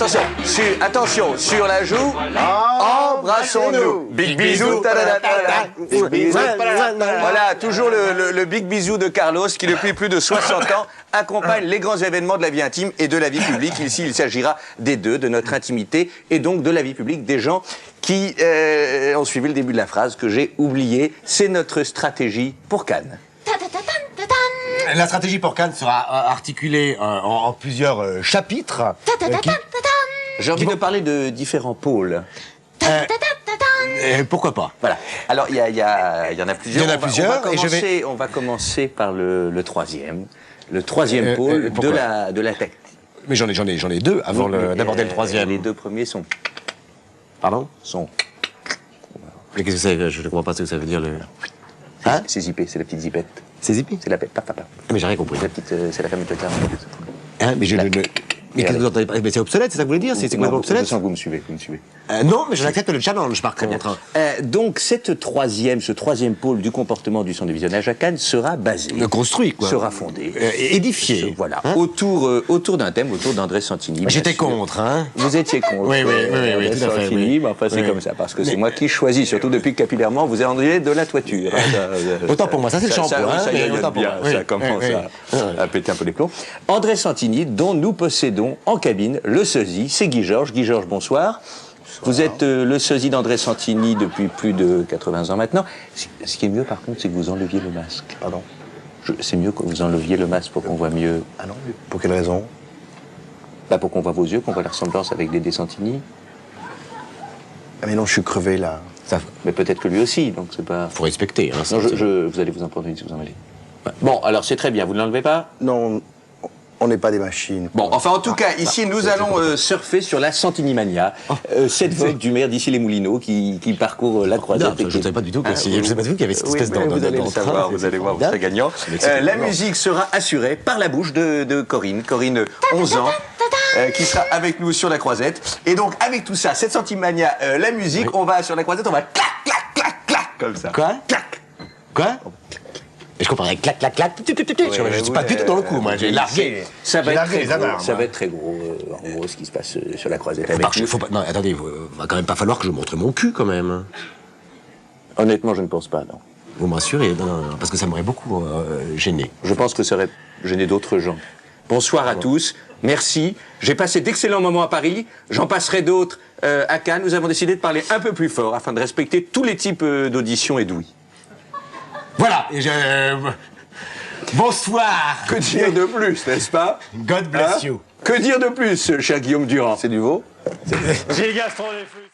Attention, attention, sur la joue, embrassons-nous. Big bisou. Voilà, toujours le big bisou de Carlos qui, depuis plus de 60 ans, accompagne les grands événements de la vie intime et de la vie publique. Ici, il s'agira des deux, de notre intimité et donc de la vie publique des gens qui ont suivi le début de la phrase que j'ai oublié. C'est notre stratégie pour Cannes. La stratégie pour Cannes sera articulée en plusieurs chapitres. J'ai envie de parler de différents pôles. Pourquoi pas? Voilà. Alors, il y en a plusieurs. Il y en a plusieurs, On va commencer par le troisième. Le troisième pôle de la tech. Mais j'en ai deux avant d'aborder le troisième. Les deux premiers sont... Pardon? Sont... Mais qu'est-ce que c'est? Je ne comprends pas ce que ça veut dire, le... Hein? C'est zippé, c'est la petite zippette. C'est zippé? C'est la papa. Mais j'ai rien compris. C'est la famille Totard. Hein? Mais mais qu'est-ce que vous entendez? Mais c'est obsolète, c'est ça que vous voulez dire? C'est complètement obsolète? Je sens que vous me suivez. Non, mais j'accepte le challenge, par contre. Donc, ce troisième pôle du comportement du centre de visionnage à Cannes sera basé... Construit, quoi. Sera fondé. Édifié. Voilà. Hein? Autour d'un thème, autour d'André Santini. J'étais contre, hein. Vous étiez contre. Oui, tout à fait. Santini, mais enfin, c'est comme ça, parce que c'est moi qui choisis, surtout depuis que capillairement, vous avez de la toiture. Autant pour moi, ça c'est le shampoing. Ça commence à péter un peu les plombs. André Santini, dont nous possédons en cabine le sosie, c'est Guy Georges. Guy Georges, bonsoir. Vous êtes le sosie d'André Santini depuis plus de 80 ans maintenant. Ce qui est mieux, par contre, c'est que vous enleviez le masque. Pardon? C'est mieux que vous enleviez le masque pour qu'on voit mieux. Ah non, pour quelle raison? Bah pour qu'on voit vos yeux, qu'on voit la ressemblance avec Dédé Santini. Ah mais non, je suis crevé, là. Mais peut-être que lui aussi, donc c'est pas... Faut respecter, hein. Non, vous allez vous en prendre une si vous en allez. Bon, alors c'est très bien, vous ne l'enlevez pas? Non, on n'est pas des machines. Bon, enfin, en tout cas, ici, nous allons surfer sur la Santinimania, cette vogue du maire d'Issy-les-Moulineaux qui parcourt la croisette. Non, je ne savais pas du tout que je savais pas du tout qu'il y avait cette espèce vous allez le savoir, vous allez voir, vous serez gagnant. La musique sera assurée par la bouche de Corinne, 11 ans, qui sera avec nous sur la croisette. Et donc, avec tout ça, cette Santinimania, la musique, on va sur la croisette, on va clac, clac, clac, clac, comme ça. Quoi? Clac. Quoi? Et je comprendrais clac, clac, clac, je suis pas du tout dans le coup, moi, j'ai largué. Ça va être très gros, en gros, ce qui se passe sur la croisette avec nous. Non, attendez, va quand même pas falloir que je montre mon cul, quand même. Honnêtement, je ne pense pas, non. Vous me rassurez? Non, parce que ça m'aurait beaucoup gêné. Je pense que ça aurait gêné d'autres gens. Bonsoir à tous, merci. J'ai passé d'excellents moments à Paris, j'en passerai d'autres à Cannes. Nous avons décidé de parler un peu plus fort afin de respecter tous les types d'auditions et d'ouïes. Voilà, bonsoir. Que dire de plus, n'est-ce pas? God bless you. Que dire de plus, cher Guillaume Durand? C'est du veau? J'ai le gastron des feux.